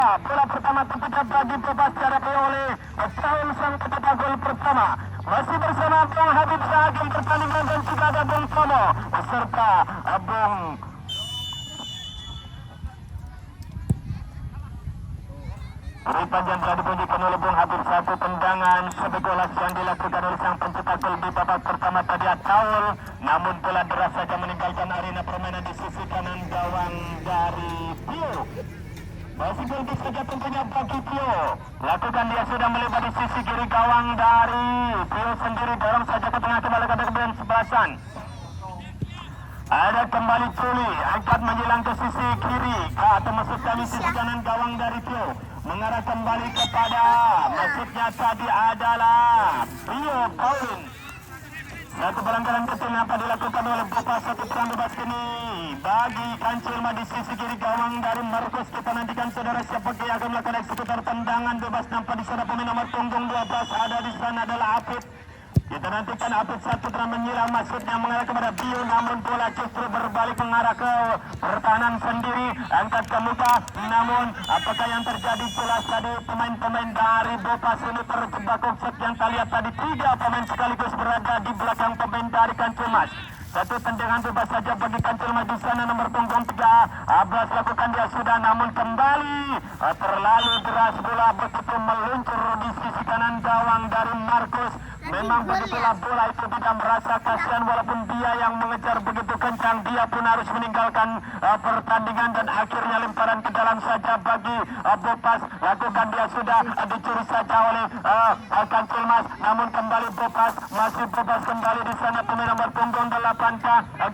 Bola pertama terpecah bagi Bebas Jarapi oleh Tahun sang pencetak gol pertama. Masih bersama Bung Habib Sahagim pertandingan dan juga ada Bung Tomo beserta Bung Beri panjang telah dibunyikan oleh Bung Habib. Satu tendangan spekulasi yang dilakukan oleh sang pencetak gol di babak pertama tadi Ataul, namun bola deras saja meninggalkan arena permainan di sisi kanan gawang dari Pio. Masih penting saja tentunya bagi Pio. Lakukan dia sudah melebar di sisi kiri gawang dari Pio sendiri, dorong saja ke tengah kembali ke bagian sebelasan. Ada kembali Culi, angkat menjelang ke sisi kiri, atau maksudnya di sisi kanan gawang dari Pio. Mengarah kembali kepada, maksudnya tadi adalah Pio Paulin. Satu pelanggaran kecil apa dilakukan oleh Bopas, satu perang bebas kini bagi Kancilma di sisi kiri gawang dari Marcos. Kita nantikan saudara siapa yang akan melakukan eksekutor tendangan bebas. Nampak di sana pemain nomor punggung 12 ada di sana adalah Apit. Kita nantikan Apit satu telah menyilang, maksudnya mengarah kepada Bio, namun bola justru berbalik mengarah ke pertahanan sendiri, angkat ke muka. Namun apakah yang terjadi? Jelas tadi pemain-pemain dari Bopas ini terjebak offside yang kita lihat tadi, tiga pemain sekaligus berada di belakang pemain dari Kancilmas. Satu tendangan bebas saja bagi Kancilmas di sana nomor punggung 13 lakukan dia sudah, namun kembali terlalu deras bola begitu meluncur di sisi kanan gawang dari Marcos. Memang begitulah bola itu, tidak merasa kasihan walaupun dia yang mengejar begitu kencang, dia pun harus meninggalkan pertandingan dan akhirnya lemparan ke dalam saja bagi Bopas. Lakukan dia sudah dicuri saja oleh Kancilmas, namun kembali Bopas, masih Bopas kembali di sana pemain nomor punggung 8K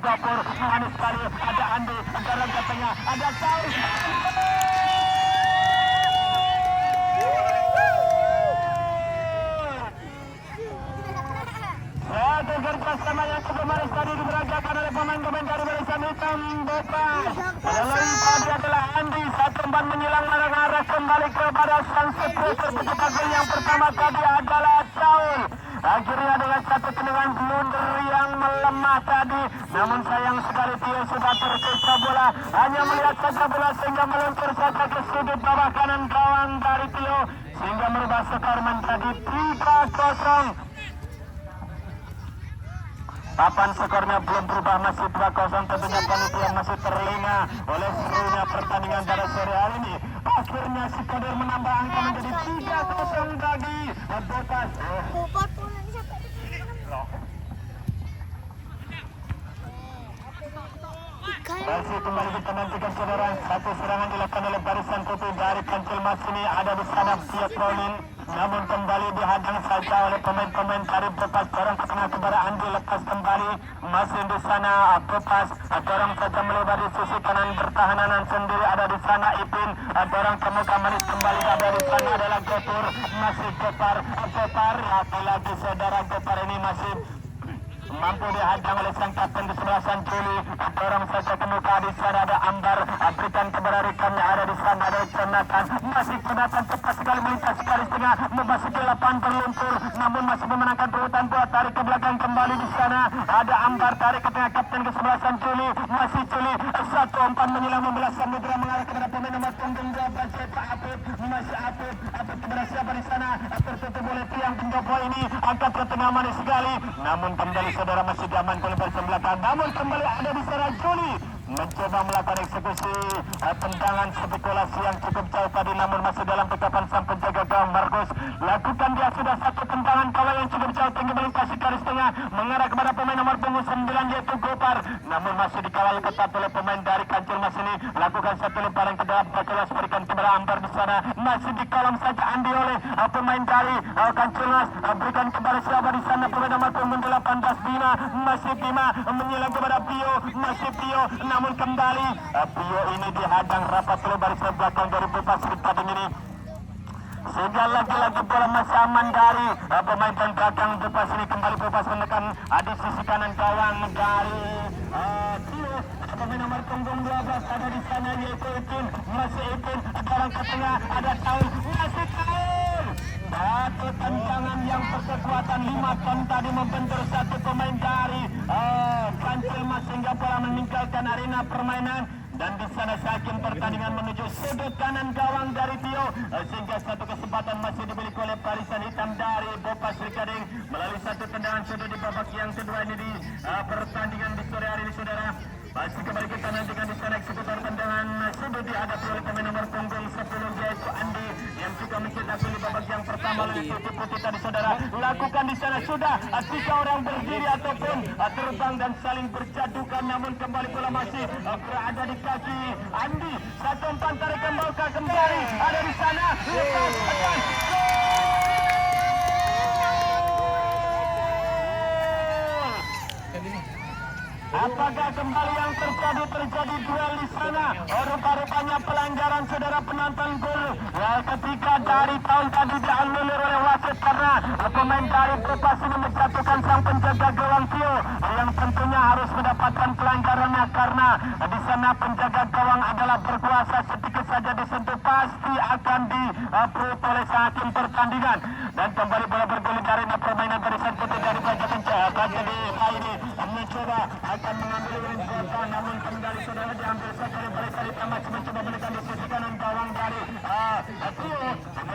Gapur, manis sekali, ada Andi, dorong ke tengah, ada Saus. Satu kerjasama yang cukup manis tadi diberagakan oleh pemain-pemain dari barisan hitam Bopas. Lempar dia adalah Andi, satu umpan menyilang mengarah kembali kepada sang striker pencetak gol yang pertama tadi adalah Saul. Akhirnya dengan satu tendangan blunder yang melemah tadi, namun sayang sekali Tio sudah terkesa bola, hanya melihat saja bola sehingga meluncur saja ke sudut bawah kanan gawang dari Tio sehingga merubah skor menjadi 3-0. Papan skornya belum berubah, masih 2-0. Tentunya panitia masih terlena oleh serunya pertandingan pada sore hari ini. Akhirnya si Kader menambah angka menjadi 3-0 bagi Bopas. Masih kembali kita nantikan saudara, satu serangan dilakukan oleh barisan putih dari Kancilmas ini, ada di sana Pio Paulin, namun kembali dihadang saja oleh pemain-pemain dari Bopas. Dorong ke tengah kepada Andi, lepas kembali, masih di sana Bopas, dorong saja melebar di sisi kanan pertahanan sendiri, ada di sana Ipin, dorong ke muka manis kembali, ada di sana adalah Gopur, masih Gopar, lagi saudara Gopar ini masih mampu dihadang oleh sang kapten di sebelah San Juli, dorong saja ke muka, di sana ada Ambar, berikan kepada rekannya, ada di sana ada Jonathan, masih Jonathan cepat sekali melintas sekali setengah, memasuki lapangan berlumpur, namun masih memenangkan perebutan bola, tarik ke belakang kembali, di sana ada Ambar, tarik ke tengah kapten ke sebelah San Juli, masih Juli, satu umpan menyilang membelah samudera mengarah kepada pemain nomor punggung 12 Pak Apit, masih Apit kepada siapa di sana, tertutup oleh tiang penjopo ini, angkat ke tengah manis sekali, namun kembali saudara masih diamankan oleh barisan belakang, namun kembali ada di sana Juli mencoba melakukan eksekusi tendangan spekulasi yang cukup jauh tadi, namun masih dalam tekapan sang penjaga gawang Marcos. Lakukan dia sudah satu tendangan kawal yang cukup jauh tinggi melintasi garis tengah mengarah kepada pemain nomor punggung 9 yaitu Gopar, namun masih dikawal ketat oleh pemain dari Kancilmas ini. Lakukan satu lemparan ke dalam, Bacolas berikan kepada Ambar, di sana masih dikalam saja Andi oleh pemain dari Kancilmas, berikan kepada siapa di sana pemain nomor punggung 18 Bima, masih Bima menyilang kepada Pio, masih Pio, namun kembali Pio ini dihadang rapat oleh barisan belakang dari Bopas Ritading ini, sehingga lagi-lagi bola masih aman dari pemain belakang Bopas ini. Kembali Bopas menekan di sisi kanan gawang dari Pio, pemain nomor punggung 12 ada di sana yaitu Ipin, masih Ipin, dorong ke tengah, ada Taul, masih Taul, satu tendangan yang berkekuatan 5 ton tadi membentur satu pemain dari Kancilmas sehingga bola meninggalkan arena permainan. dan di sana Hakim pertandingan menuju sudut kanan gawang dari Tio, sehingga satu kesempatan masih dimiliki oleh barisan hitam dari Bopas Rikading melalui satu tendangan sudut di babak yang kedua ini di pertandingan di sore hari ini, saudara. Masih kembali kita nantikan di sana eksekutor tendangan sudut dihadapi oleh pemain nomor punggung 10 yaitu Andi yang juga mencetak gol di babak yang pertama oleh putih tadi, saudara. Lakukan di sana sudah 3 orang berdiri ataupun terbang dan saling berjadukan, namun kembali bola masih berada di kaki Andi. Satu umpan tarik kembali ada di sana. Lepas dan apakah kembali yang terjadi duel di sana? Rupa-rupanya pelanggaran, saudara penonton gol. Ketika dari tahun tadi dianulir oleh wasit karena pemain dari Bopas ini menjatuhkan sang penjaga gawang Tio, yang tentunya harus mendapatkan pelanggarannya karena di sana penjaga gawang adalah berkuasa, sedikit saja disentuh pasti akan diprut oleh hakim pertandingan. Dan kembali bola bergulir dari permainan barisan putih dari Baja di ini mencoba akan mengambil Windsor, namun kembali saudara diambil oleh barisan hitam, masih mencoba menekan di sisi kanan gawang dari Tio.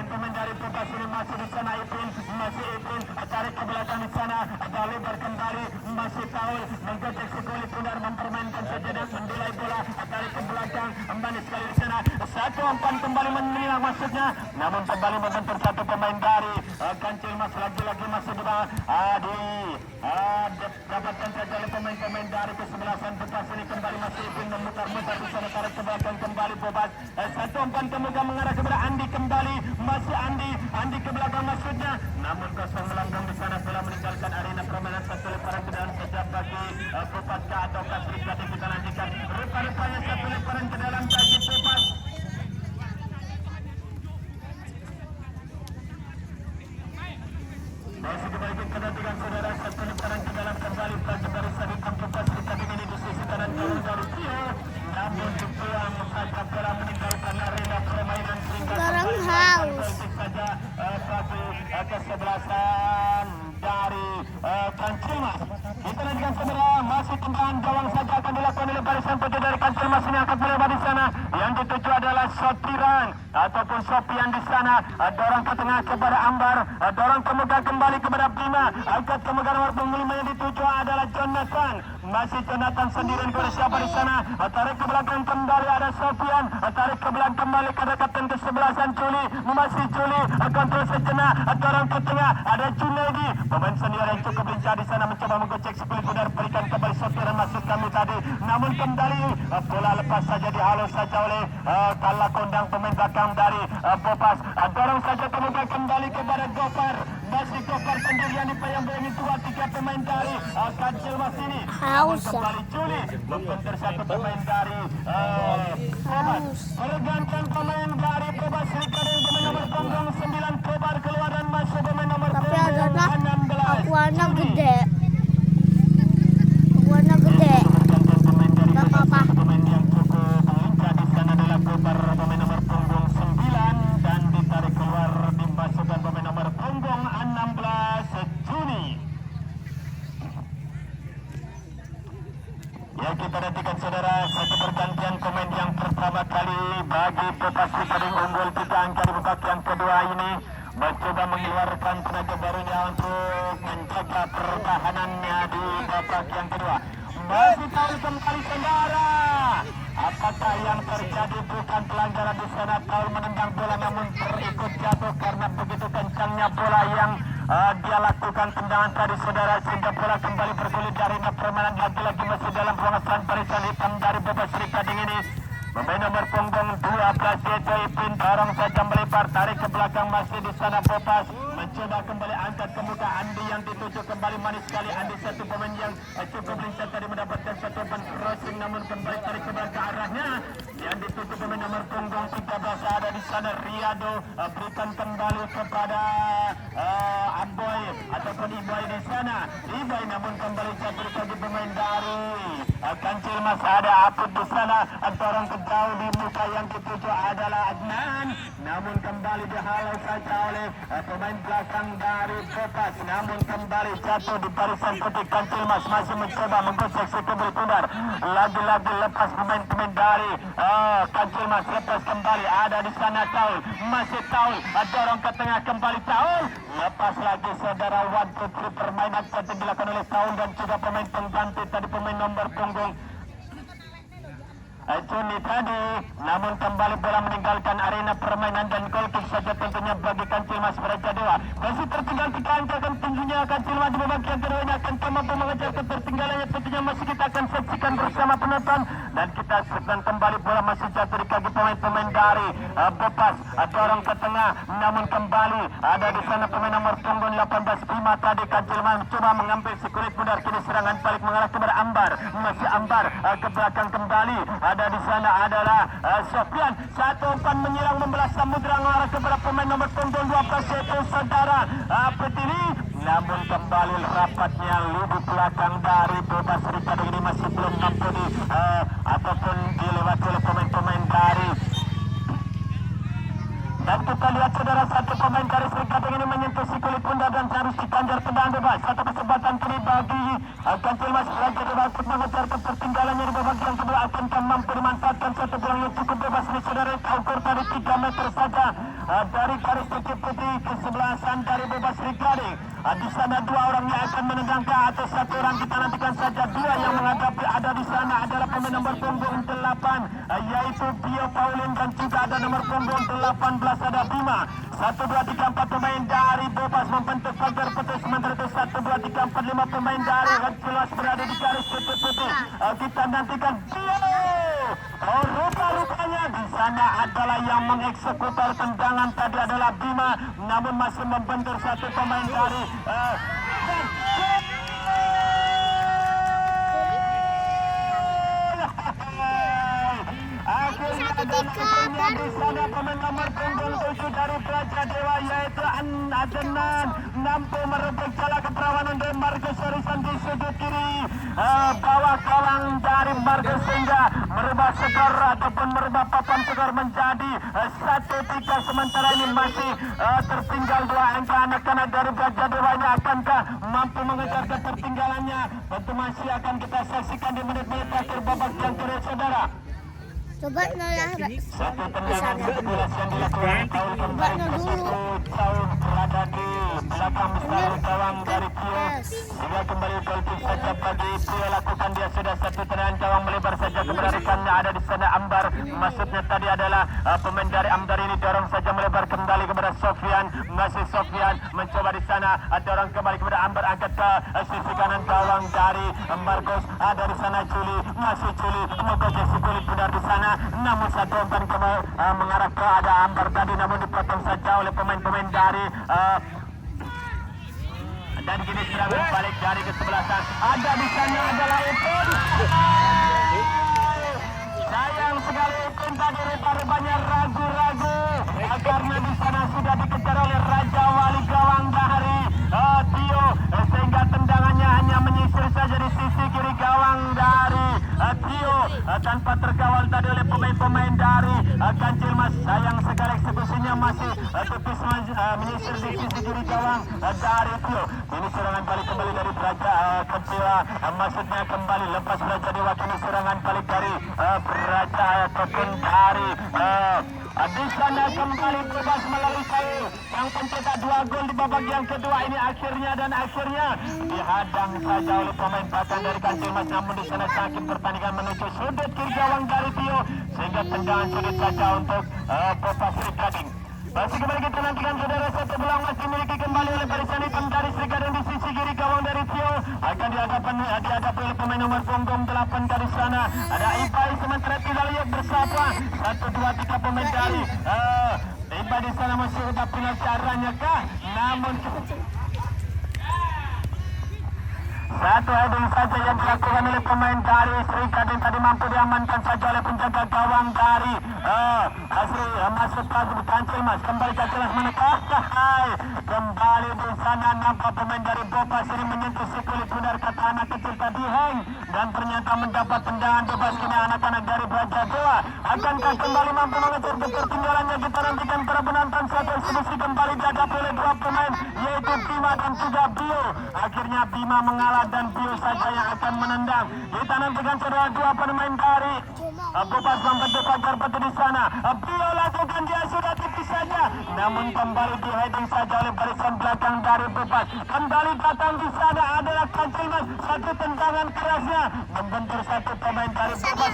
Pemain dari Bopas ini masih di sana, Ipin tarik ke belakang di sana, ada lebar kembali, masih Paul menggocek si kulit pundar, mempermainkan sejadah, mendelai bola, tarik ke belakang, manis sekali di sana. Satu umpan kembali menilang maksudnya, namun kembali membentur satu pemain dari Kancil Mas, lagi-lagi masih di bawah dapatkan saja oleh pemain-pemain dari kesebelasan Bopas ini. Kembali masih Ipin memutar-mutar di sana, tarik ke belakang kembali Bopas. Satu umpan kemuka mengarah kepada Andi, kembali masih Andi ke belakang maksudnya, namun kosong melambung di sana, bola meninggalkan arena permainan. Satu lemparan ke dalam saja bagi Bopas atau Kasrikat yang kita nantikan. Rupa-rupanya satu lemparan ke dalam bagi Bopas. Masih kembali kita nantikan, saudara, satu lemparan ke dalam kembali bagi barisan hitam Bopas Rikading ini di sisi kanan gawang dari Tio, namun dibuang saja bola meninggalkan arena permainan sehingga saja bagi kesebelasan dari Kancil Mas. Kita nantikan, saudara, masih tendangan gawang saja akan dilakukan oleh barisan putih dari Kancil Mas ini, akan melebar di sana. Yang dituju adalah Sotiran ataupun Sopian di sana, dorong ke tengah kepada Ambar, dorong kemuka kembali kepada Bima, angkat kemuka nomor punggung 5 yang dituju adalah Jonathan. Masih Jonathan sendirian kepada siapa di sana, tarik ke belakang kembali ada Sopian, tarik ke belakang kembali kepada kapten kesebelasan Juli, masih Juli, kontrol sejenak, dorong ke tengah ada Junaidi, pemain senior yang cukup lincah di sana, mencoba menggocek sepuluh benar, berikan kembali Sotiran maksud kami tadi, namun kembali bola lepas saja, dihalus saja oleh kalah kondang pemain belakang dari Bopas, dorong saja kemuka kembali kepada Gopar, masih Gopar sendirian dipayang-bayangi 2-3 pemain dari Kancil Mas ini. Kembali Juli membentur satu pemain dari Bopas, pergantian pemain dari Bopas Rikading, pemain nomor punggung 9 Kobar keluar dan masuk pemain nomor punggung 16 warna gede. Gak apa-apa. Pemain yang cukup lincah di sana adalah Kobar, pemain nomor punggung 9, dan ditarik keluar dimasukkan pemain nomor punggung 16 Juni. Ya, kita nantikan, saudara, satu pergantian pemain yang pertama kali bagi Bopas Rikading, unggul 3 angka di babak yang kedua ini, mencoba mengeluarkan tenaga barunya untuk menjaga pertahanannya di babak yang kedua. Masih tahu kembali, saudara, apakah yang terjadi? Bukan pelanggaran di sana, tahu menendang bola namun terikut jatuh karena begitu kencangnya bola yang dia lakukan tendangan tadi, saudara, sehingga bola kembali bergulir dari permainan, lagi-lagi masih dalam pengawasan barisan hitam dari Bopas Rikading ini. Pemain nomor punggung 12 yaitu Ipin, dorong saja melebar, tarik ke belakang, masih di sana Bopas mencoba kembali angkat ke muka Andi yang dituju kembali, manis sekali Andi, satu pemain yang cukup lincah tadi mendapatkan satu umpan crossing, namun kembali tarik ke belakang arahnya yang dituju pemain nomor punggung 13 ada di sana Riado, berikan kembali kepada Aboy ataupun Iboy di sana, Iboy, namun kembali jatuh bagi pemain dari Kancil Mas, ada Aput di sana, dorong ke jauh di muka yang dituju adalah Adnan, namun kembali dihalau saja oleh pemain belakang dari Bopas. Namun kembali jatuh di barisan putih. Kancil Mas masih mencoba menggosok si kebel pundar. Lagi-lagi lepas pemain-pemain dari Kancil Mas, lepas kembali. Ada di sana Taul, masih Taul, dorong ke tengah kembali Taul. Lepas lagi saudara, 1-2-3 permainan cantik dilakukan oleh Taul dan juga pemain pengganti tadi, pemain nomor punggung Juni tadi. Namun kembali bola meninggalkan arena permainan dan gol kick saja tentunya bagi Kancil Mas Raja Dewa. Masih tertinggal 3 angka kan tingginya Kancil Mas di bagian keduanya, akan mampu mengejar ketertinggalannya. Tentunya masih kita akan saksikan bersama penonton, dan kita sedang kembali bola masih jatuh di kaki pemain-pemain dari Bopas. Dorong ke tengah, namun kembali ada di sana pemain nomor punggung 18 Bima tadi. Kancil Mas coba mengambil si kulit pundar, kini serangan balik mengarah kepada Ambar. Masih Ambar ke belakang kembali. Ada di sana adalah Sofian. Satu umpan menyerang membelah samudera mengarah kepada pemain nomor punggung 12 yaitu saudara Petini. Namun kembali rapatnya lini belakang dari Bebas Rika ini masih belum mampu ataupun dilewati oleh pemain-pemain dari. Dan kita lihat saudara, satu pemain dari Serikading ini menyentuh si kulit pundar dan harus dikanjar tendangan bebas. Satu kesempatan kini bagi Kancil Mas Raja Dewa untuk mengejar ketertinggalannya di babak yang kedua. Akankah mampu dimanfaatkan satu bola yang cukup bebas ini saudara, ukur dari 3 meter saja dari garis kaki putih kesebelasan dari Bebas Serikading. Di sana 2 orang yang akan menendang ke atas, 1 orang kita nantikan saja. 2 yang menghadapi ada di sana adalah pemain nomor punggung 8 yaitu Bio Paulin, dan juga ada nomor punggung 18 ada Bima. 1, 2, 3, 4 pemain dari Bebas membentuk pagar putih. Sementara itu 1, 2, 3, 4, 5 pemain dari jelas berada di garis kaki putih. Kita nantikan Bio. Rupa-rupanya di sana adalah yang mengeksekutor tendangan tadi adalah Bima, namun masih membentur satu pemain dari akhirnya di sana pemain nomor punggung 7 dari Raja Dewa yaitu Adenan mampu merebut jala keperawanan dari Marcus Harrison di sudut kiri bawah gawang dari Marcus sehingga merubah skor ataupun merubah papan skor menjadi 1-3. Sementara ini masih tertinggal 2 angka anak-anak dari Raja Dewa. Ini akankah mampu mengejar ketertinggalannya? Tentu masih akan kita saksikan di menit-menit akhir babak yang kedua saudara. Coba nolah satu tendangan kebetulan yang dilakukan Taul kembali Taul berada di belakang besar gawang dari Pio sehingga kembali gol kick saja bagi Pio lakukan. Dia sudah satu tendangan gawang melebar saja kepada rekannya ada di sana Ambar. Maksudnya tadi adalah pemain dari Ambar ini dorong saja melebar kembali kepada Sofian. Masih Sofian mencoba di sana dorong kembali kepada Ambar, angkat ke sisi kanan gawang dari Marcos. Ada di sana Juli, masih Juli menggocek si kulit benar di sana. Namun satu umpan mengarah ke ada Ambar tadi, namun dipotong saja oleh pemain-pemain dari dan kini serangan balik dari kesebelasan. Ada di sana adalah Ipun. Sayang sekali Ipun tadi rupa-rupanya ragu-ragu karena di sana sudah dikejar oleh Raja Wali gawang dari Tio sehingga tendangannya hanya menyisir saja di sisi kiri gawang dari Tio tanpa terkawal tadi oleh pemain-pemain dari Kancil Mas. Sayang sekali eksekusinya masih tipis menyisir di sisi kiri gawang dari Tio. Ini serangan balik kembali dari Raja Kecewa, maksudnya kembali lepas Raja Dewa. Kini serangan balik dari Raja ataupun dari di sana kembali Bebas melalui Taul yang pencetak 2 gol di babak yang kedua ini akhirnya dihadang saja oleh pemain belakang dari Kancil Mas. Namun di sana sakit pertandingan menuju sudut kiri gawang dari Tio sehingga tendangan sulit saja untuk Bebas Serikading. Masih kembali kita nantikan saudara, satu bola masih dimiliki kembali oleh barisan hitam dari Serikading di sisi kiri gawang dari Tio akan dihadapi oleh pemain nomor punggung 8 dari sana ada Ibai. Sementara tidak lihat bersama 1, 2, 3 pemain dari Ibai di sana masih sudah punya caranya kah? Namun Satu heading saja yang dilakukan oleh pemain dari Sri Kadin tadi mampu diamankan saja oleh penjaga gawang dari Asri masuk lagi di kancil mas kembali kancil mas menekah kembali di sana nampak pemain dari Bopas ini menyentuh si kulit bundar kata anak kecil tadi Heng dan ternyata mendapat tendangan bebas kini anak-anak dari Braja Dewa akankah kembali mampu mengejar ketertinggalannya kita nantikan para penonton satu eksebisi kembali dihadapi oleh dua pemain yaitu Bima dan juga Bio akhirnya Bima mengalah dan Bio saja yang akan menendang kita nantikan saudara dua pemain dari Bopas membentuk pagar batu di sana Bio lakukan dia sudah tipis saja namun kembali di heading saja oleh barisan belakang dari Bopas kembali datang di sana adalah Kancilmas satu tendangan kerasnya membentur satu pemain dari Bopas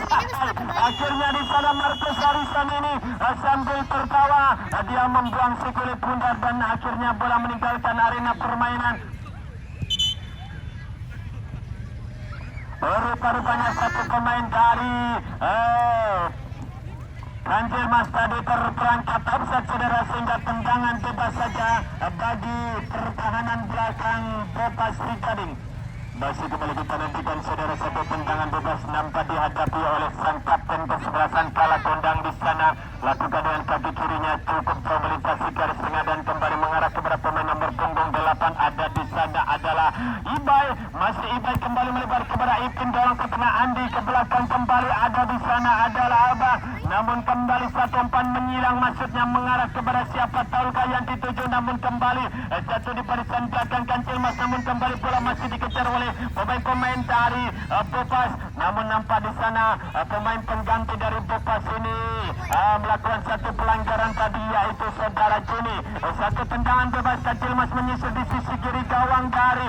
akhirnya di sana Marcos Harisan ini sambil tertawa dia membuang si kulit bundar dan akhirnya bola meninggalkan arena permainan. Rupa-rupanya satu pemain dari Kancilmas tadi terperangkap offside saudara sehingga tendangan bebas saja bagi pertahanan belakang Bopas Sri Gading. Masih kembali kita nantikan saudara satu tendangan bebas nampak dihadapi oleh sang kapten kesebelasan Kala Kondang di sana lakukan dengan kaki kirinya cukup jauh melintasi garis tengah dan kembali mengarah kepada pemain nomor punggung 8 ada di sana adalah Ibai masih Ibai kembali melebar kepada Ipin dorong ke tengah Andi ke belakang kembali ada di sana adalah Abah namun kembali satu umpan menyilang maksudnya mengarah kepada siapa tahukah yang dituju namun kembali jatuh di barisan belakang Kancilmas namun kembali bola masih dikejar oleh pemain-pemain dari Bopas namun nampak di sana pemain pengganti dari Bopas ini melakukan satu pelanggaran tadi yaitu saudara Juni satu tendangan bebas Kancilmas menyusul di sisi kiri gawang dari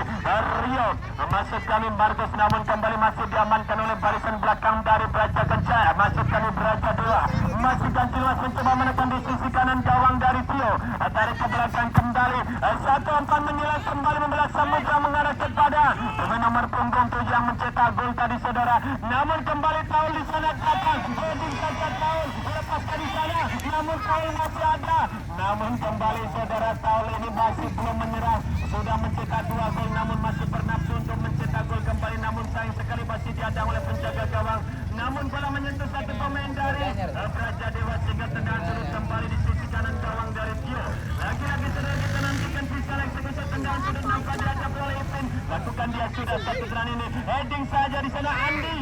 Rio masuk kami Marcos namun kembali masih diamankan oleh barisan belakang dari Braja Kencana masuk kami Braja Dewa masih Kancilmas mencoba menekan di sisi kanan gawang dari Tio tarik ke belakang kembali satu umpan menyilang kembali membelah samudra mengarah kepada pemain nomor punggung 7 yang mencetak gol tadi saudara namun kembali Taul di sana datang heading saja Taul lepaskan di sana namun Taul masih ada namun kembali saudara Taul ini masih belum menyerah sudah mencetak 2 gol namun masih bernafsu untuk mencetak gol kembali namun sayang sekali masih dihadang oleh penjaga gawang namun bola menyentuh satu pemain dari Braja Dewa sehingga tendangan sudut kembali di sisi kanan gawang dari Tio lagi-lagi saudara kita nantikan bisa eksekusi tendangan sudut nampak dihadap oleh Ipin lakukan dia sudah satu serangan ini heading saja di sana Andi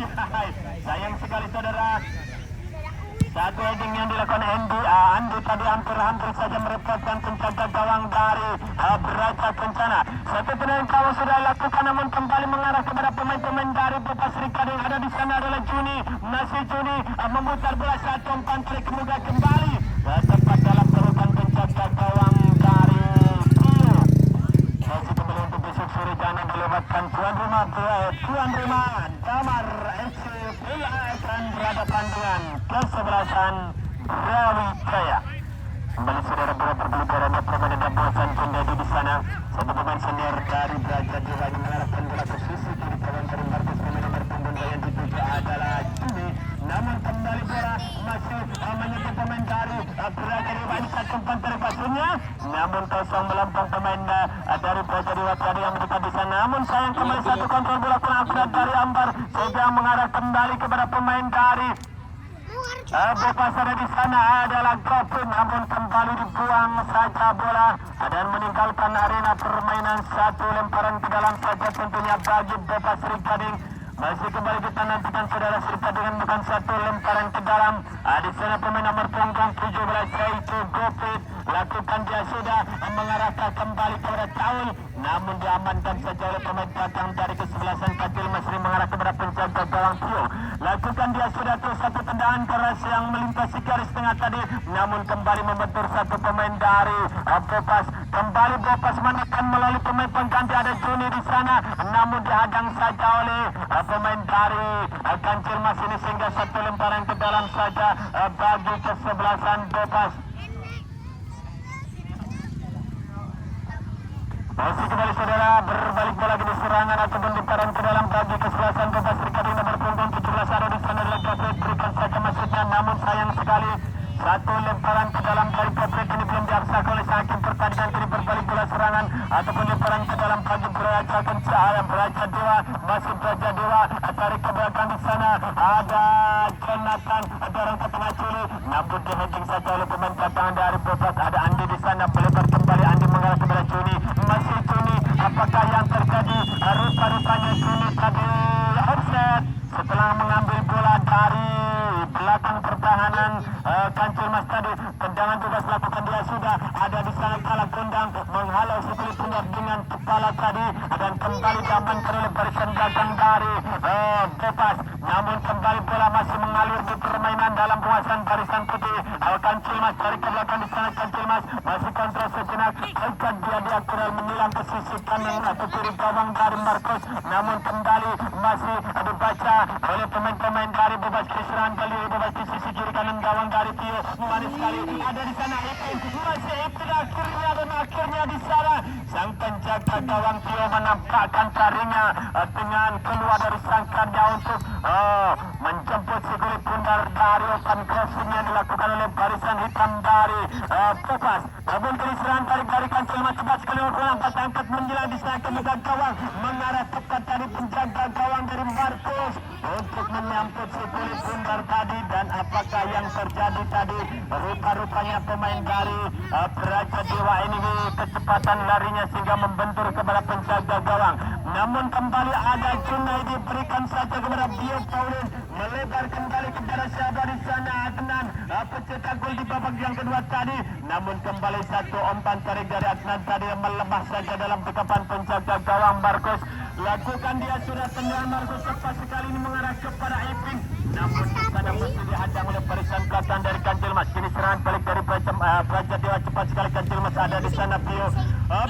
sayang sekali saudara satu heading yang dilakukan Andi tadi hampir saja merepotkan penjaga gawang dari Braja Kencana satu tendangan kawal sudah dilakukan namun kembali mengarah kepada pemain-pemain dari Bopas Sri Gading ada di sana adalah Juni masih Juni memutar bola satu umpan tarik kemudian kembali tepat dalam pelukan penjaga gawang dari Tio masih kembali untuk besok sore jangan dilewatkan tuan rumah Damar FC Pula akan berhadapan dengan kesebelasan Brawijaya. Kembali saudara bola berpelikarannya permainan dan bosan Kendadi di sana. Satu pemain senior dari Braja Dewa yang mengarahkan bola ke sisi kiri kawan dari Marcos pemain nomor punggung yang dituju adalah Juni. Namun kembali bola masih menyentuh pemain dari Braja Dewa ini satu umpan terpasungnya. Namun kosong melempang pemain dari Braja Dewa tadi yang mendekat di sana. Namun sayang kembali satu kontrol bola kurang akurat dari Ambar sehingga mengarah kembali kepada pemain dari Bopas ada di sana adalah Gopin namun kembali dibuang saja bola dan meninggalkan arena permainan satu lemparan ke dalam saja tentunya bagi Bopas Sri Gading. Masih kembali kita nantikan saudara Sri dengan bukan satu lemparan ke dalam di sana pemain nomor punggung 17 yaitu Gopin lakukan dia sudah mengarahkan kembali kepada Taul namun diamankan saja oleh pemain belakang dari kesebelasan Kancilmas Sri mengarah kepada penjaga gawang Tio lakukan dia sudah terus satu tendangan keras yang melintasi garis tengah tadi namun kembali membentur satu pemain dari Bopas kembali Bopas menekan melalui pemain pengganti ada Juni di sana namun dihadang saja oleh pemain dari Kancilmas ini sehingga satu lemparan ke dalam saja bagi kesebelasan Bopas. Masih kembali saudara berbalik bola di serangan ataupun lemparan ke dalam bagi kesebelasan Bopas Sri Gading nomor punggung 17 ada di sana adalah Gabriel berikan saja maksudnya namun sayang sekali satu lemparan ke dalam dari Gabriel ini belum diaksakan oleh sang hakim pertandingan kini berbalik bola serangan ataupun lemparan ke dalam dalam bagi Braja Kencana, Braja Dewa, masih Braja Dewa, tarik ke belakang di sana, ada Jonathan, dorong ke tengah Juli, namun diheading saja oleh pemain cadangan dari Bobas, ada Andi di sana, melebar kembali, Andi mengarah kepada Juni, masih Juni, apakah yang terjadi? Rupa-rupanya Juni tadi offset, setelah mengambil bola dari belakang pertahanan Kancil Mas tadi, tendangan bebas lakukan dia sudah ada di sana kalah kondang menghalau sekali pundak dengan kepala tadi dan kembali diamankan oleh barisan belakang dari Bebas, namun kembali bola masih mengalir di permainan dalam penguasaan barisan putih. Kancil Mas dari ke belakang di sana, Kancil Mas masih kontrol sejenak, angkat dia diakural menyilang ke sisi kanan atau kiri gawang dari Marcos, namun kembali masih dibaca oleh pemain-pemain dari Bebas. Serangan kali Bebas di sisi kiri kanan gawang dari Tio, manis sekali ada di sana Ipin, masih Ipin akhirnya di sana sang penjaga gawang Tio menampakkan taringnya dengan keluar dari sangkarnya untuk menjemput si kulit bundar dari open crossing yang dilakukan oleh barisan hitam dari Bebas. Namun kali serangan tarik dari Kancil Mas cepat sekali angkat menjelang di sana ke belakang gawang, mengarah tepat dari penjaga gawang dari Marcos untuk menyambut si kulit bundar tadi. Dan apakah yang terjadi tadi? Rupa-rupanya pemain dari Braja Dewa ini kecepatan larinya sehingga membentur kepada penjaga gawang. Namun kembali ada Junaidi diberikan saja kepada Bio Paulin, melebar kembali kepada siapa di sana Adnan, pencetak gol di babak yang kedua tadi. Namun kembali satu umpan tarik dari Adnan tadi yang melemah saja dalam tekapan penjaga gawang Marcos. Lakukan dia sudah tendangan Marcos cepat sekali ini mengarah kepada Ipin, namun di sana masih dihadang oleh barisan belakang dari Kancil Mas. Kini serangan balik dari Braja Dewa cepat sekali, Kancil Mas ada di sana Pio,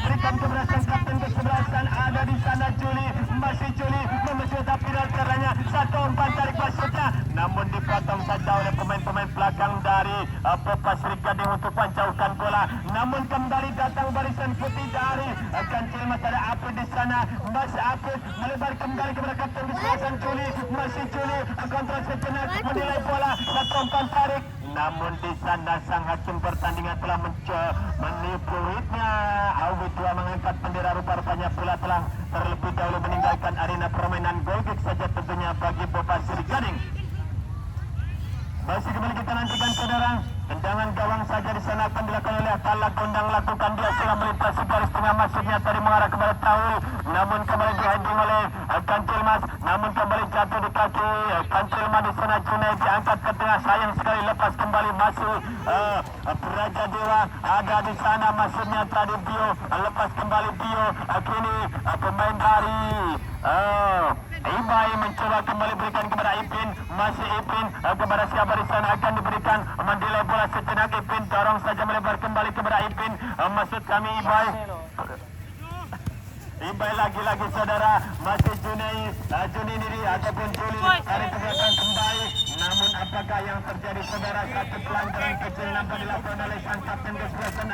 berikan keberhasilan kapten kesebelasan ada di sana Juli, masih Juli memecut final caranya satu umpan tarik maksudnya, namun dipotong saja oleh pemain-pemain belakang dari Bebas Gading untuk mencaukan bola. Namun kembali datang barisan putih dari Kancil Mas, ada Apit di sana, masih Apit melebar kembali kepada kapten kesebelasan Juli, masih Juli kontrol sejenak menilai bola satu umpan tarik. Namun di sana sang hakim pertandingan telah menipu hitnya. Awi tua mengangkat bendera, rupa-rupanya bola telah terlebih dahulu meninggalkan arena permainan. Gol kick saja tentunya bagi Bebas Gading. Masih kembali kita nantikan saudara, tendangan gawang saja di sana akan dilakukan oleh Kalah Gondang, lakukan dia setelah melintasi garis tengah masuknya tadi mengarah kepada Taul, namun kembali diheading oleh Kancil Mas, namun kembali jatuh di kaki Kancil Mas di sana. Junai diangkat ke tengah, sayang sekali lepas kembali masuk Braja Dewa ada di sana masuknya tadi Bio, lepas kembali Bio. Kini pemain dari Ibai mencoba kembali berikan kepada Ipin, masih Ipin kepada siapa di sana akan diberikan, mendelay bola sejenak Ipin, dorong saja melebar kembali kepada Ipin, maksud kami Ibai. Ibai lagi-lagi saudara, masih Juni diri ataupun Juli tarik ke belakang kembali. Namun apakah yang terjadi saudara? Satu pelanggaran kecil nampak dilakukan oleh sang kapten kesebelasan.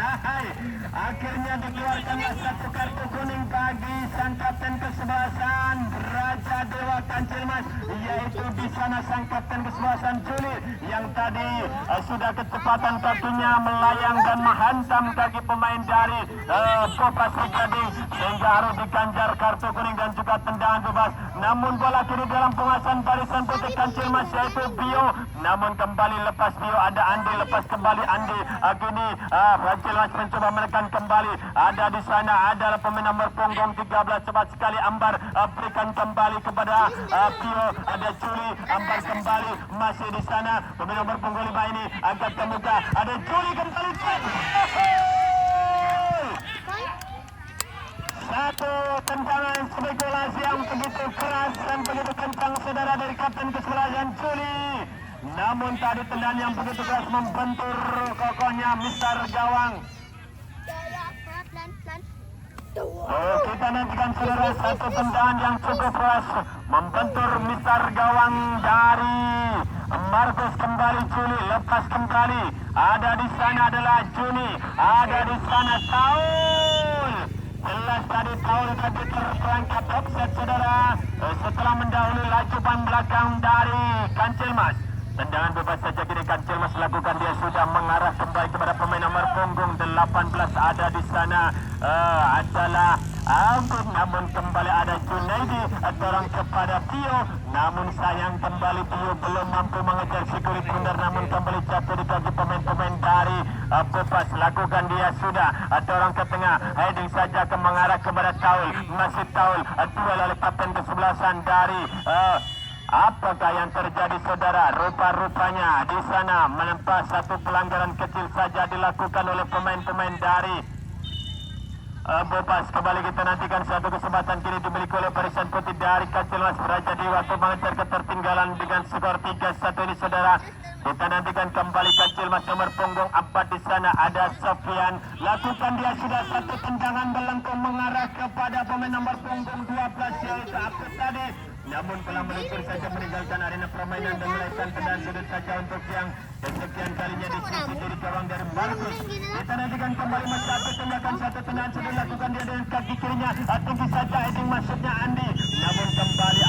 Akhirnya dikeluarkanlah satu kartu kuning bagi sang kapten kesebelasan Braja Dewa Kancil Mas, yaitu di sana sang kapten kesebelasan Juli yang tadi sudah kecepatan kakinya melayang dan menghantam kaki pemain dari Bebas Gading sehingga harus diganjar kartu kuning dan juga tendangan bebas. Namun bola kini dalam penguasaan barisan putih Kancil Mas yaitu Bio, namun kembali lepas Bio, ada Andi, lepas kembali Andi. Kini Kancil Mas mencoba menekan kembali, ada di sana adalah pemain nomor punggung 13 cepat sekali Ambar, berikan kembali kepada Bio, ada Juli, Ambar kembali masih di sana pemain nomor punggung 5 ini angkat ke muka, ada Juli kembali. Satu tendangan spekulasi yang begitu keras dan begitu kencang saudara dari kapten kesebelasan Juli. Namun tadi tendangan yang begitu keras membentur kokohnya Mister Gawang. Kita nantikan saudara satu tendangan yang cukup keras membentur Mister Gawang dari Marcos. Kembali Juli, lepas kembali. Ada di sana adalah Juni, ada di sana Taul. Jelas tadi Paul tadi terperangkap offset saudara setelah mendahului lajuban belakang dari Kancil Mas. Tendangan bebas saja kini Kancil Mas lakukan, dia sudah mengarah kembali kepada pemain nomor punggung 18 ada di sana adalah Angkut namun kembali ada Junaidi dorong kepada Tio, namun sayang kembali Tio belum mampu mengejar security runner, namun kembali jatuh di kaki pemain-pemain dari Bopas. Lakukan dia sudah dorong ke tengah, heading saja ke mengarah kepada Taul, masih Taul duel oleh kapten kesebelasan dari apakah yang terjadi saudara? Rupa-rupanya di sana menempa satu pelanggaran kecil saja dilakukan oleh pemain-pemain dari Bopas. Kembali kita nantikan satu kesempatan kini dimiliki oleh barisan putih dari Kancil Mas Raja Dewa untuk mengejar ketertinggalan dengan skor 3-1 ini saudara. Kita nantikan kembali Kancil Mas nomor punggung 4 di sana ada Sofian. Lakukan dia sudah satu tendangan melengkung mengarah kepada pemain nomor punggung 12 yaitu Abdul tadi. Namun telah meluncur saja meninggalkan arena permainan dan melahirkan tendangan sudut saja untuk yang kesekian kalinya diskusi dari gawang dari Markus. Kita nantikan kembali Mas Abdul tindakan satu tendangan sudut, lakukan dia dengan kaki kirinya tinggi saja heading masuknya Andi. Namun kembali